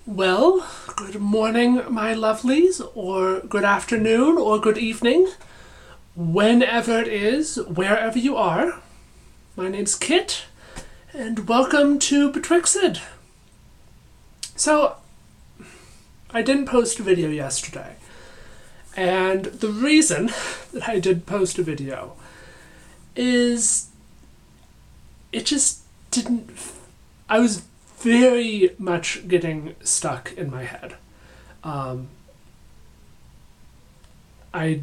Well, good morning, my lovelies, or good afternoon, or good evening, whenever it is, wherever you are. My name's Kit, and welcome to Betwixted. So, I didn't post a video yesterday, and the reason that I did post a video is it just didn't. I was very much getting stuck in my head. I, I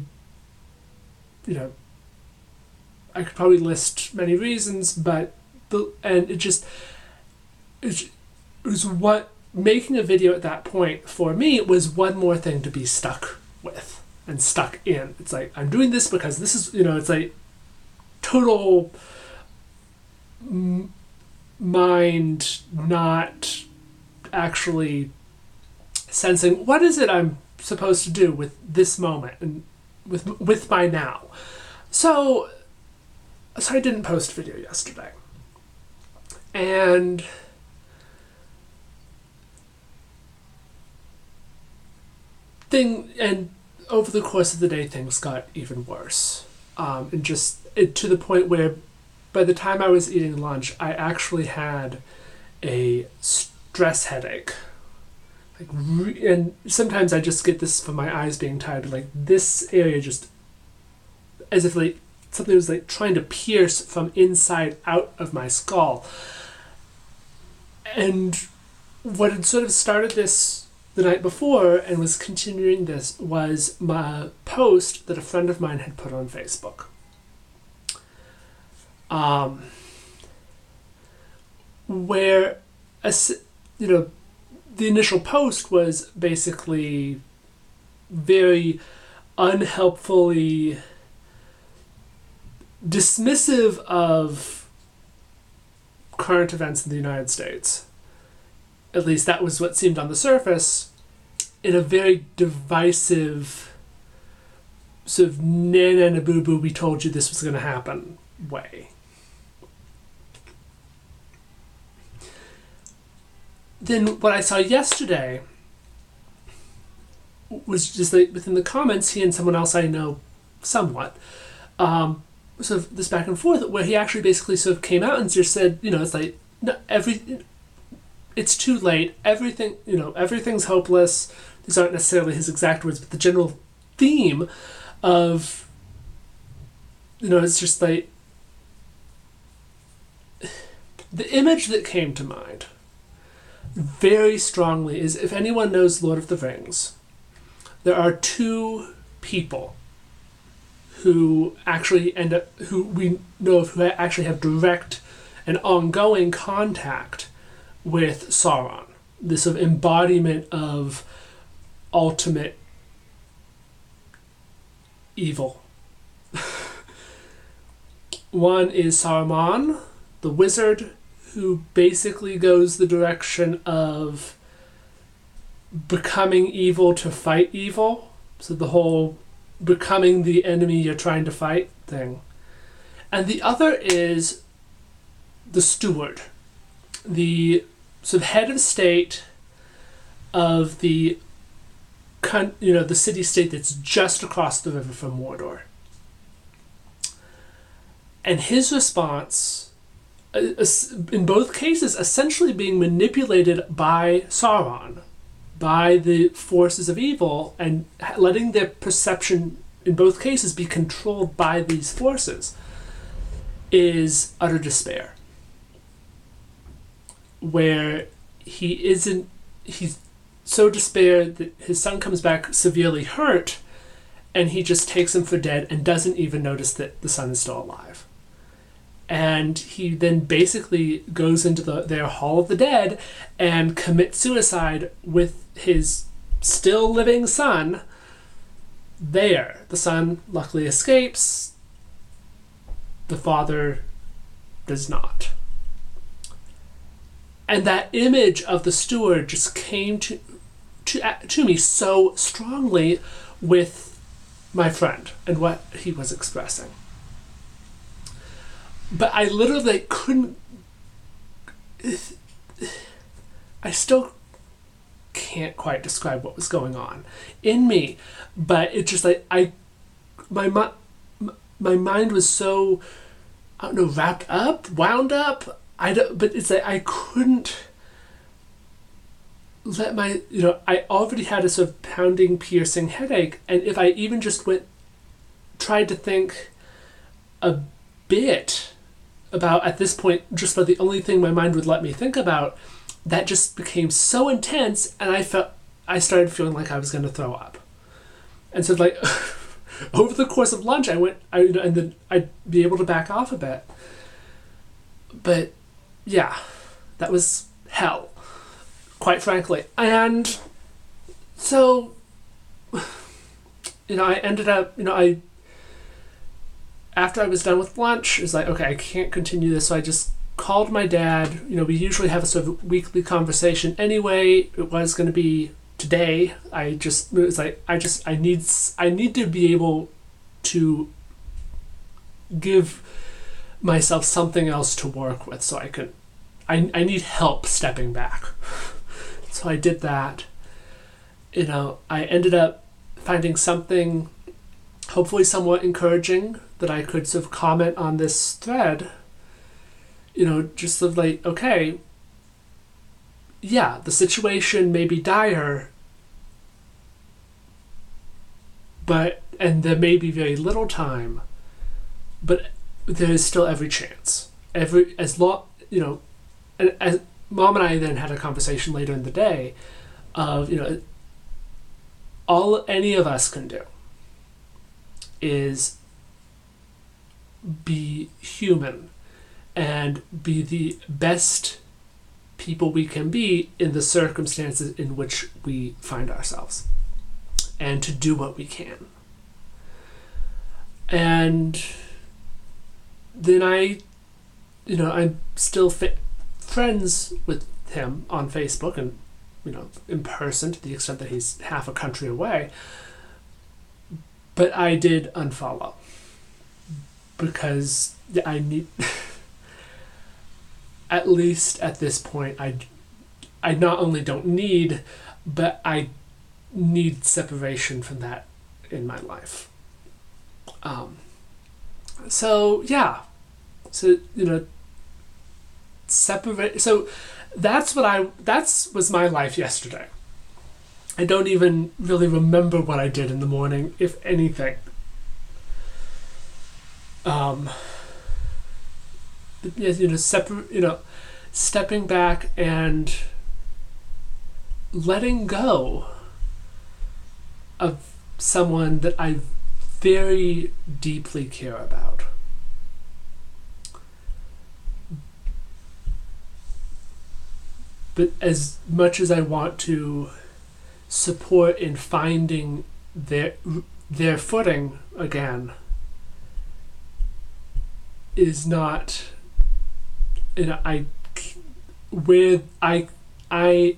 could probably list many reasons, but it was what making a video at that point for me was one more thing to be stuck with and stuck in. It's like, I'm doing this because this is, it's like total mind not actually sensing what is it I'm supposed to do with this moment and with my now. So I didn't post a video yesterday. And over the course of the day things got even worse. To the point where by the time I was eating lunch, I actually had a stress headache. And sometimes I just get this from my eyes being tired, but this area just, as if something was trying to pierce from inside out of my skull. And what had sort of started this the night before and was continuing this was my post that a friend of mine had put on Facebook. Where the initial post was basically very unhelpfully dismissive of current events in the United States. At least that was what seemed on the surface, in a very divisive sort of na boo boo, we told you this was going to happen way. Then what I saw yesterday was just within the comments, he and someone else I know somewhat, sort of this back and forth, where he actually basically sort of came out and just said, it's like, no, it's too late, everything's hopeless. These aren't necessarily his exact words, but the general theme of, it's just like, the image that came to mind very strongly is, if anyone knows Lord of the Rings, there are two people who actually who we know of, who actually have direct and ongoing contact with Sauron, this sort of embodiment of ultimate evil. One is Saruman, the wizard, who basically goes the direction of becoming evil to fight evil. So the whole becoming the enemy you're trying to fight thing. And the other is the steward, the sort of head of state of the city-state that's just across the river from Mordor. And his response, in both cases, essentially being manipulated by Sauron, by the forces of evil, and letting their perception in both cases be controlled by these forces, is utter despair. Where he's so despaired that his son comes back severely hurt, and he just takes him for dead and doesn't even notice that the son is still alive. And he then basically goes into their Hall of the Dead and commits suicide with his still living son there. The son luckily escapes. The father does not. And that image of the steward just came to me so strongly with my friend and what he was expressing. But I literally couldn't... I still can't quite describe what was going on in me, but it just like my mind was so, I don't know, wrapped up, wound up. But it's like I couldn't let I already had a sort of pounding, piercing headache, and if I even just tried to think a bit about, at this point, just about the only thing my mind would let me think about, that just became so intense, and I started feeling like I was going to throw up. And so like over the course of lunch, and then I'd be able to back off a bit. But yeah, that was hell, quite frankly. And so, I ended up, after I was done with lunch, it was like, okay, I can't continue this. So I just called my dad. We usually have a sort of weekly conversation anyway. It was going to be today. I need to be able to give myself something else to work with, so I need help stepping back. So I did that. I ended up finding something hopefully somewhat encouraging that I could sort of comment on this thread. Just sort of like, okay, yeah, the situation may be dire, and there may be very little time, but there is still every chance. As Mom and I then had a conversation later in the day of, all any of us can do is be human and be the best people we can be in the circumstances in which we find ourselves, and to do what we can. And then I'm still friends with him on Facebook and, in person, to the extent that he's half a country away. But I did unfollow because I need, at least at this point, I not only don't need, but I need separation from that in my life. So yeah, so separate. So that was my life yesterday. I don't even really remember what I did in the morning, if anything. But stepping back and letting go of someone that I very deeply care about. But as much as I want to support in finding their footing again, is not, I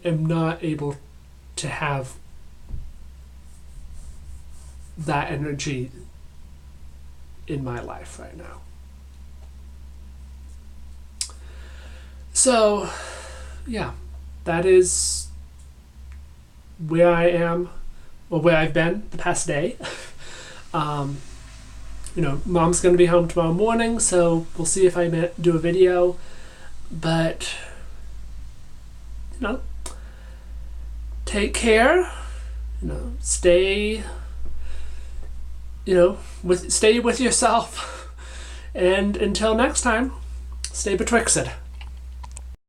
am not able to have that energy in my life right now. So yeah, that is where I am, or where I've been the past day. Mom's going to be home tomorrow morning, so we'll see if I do a video. But, take care. Stay, stay with yourself. And until next time, stay betwixt it.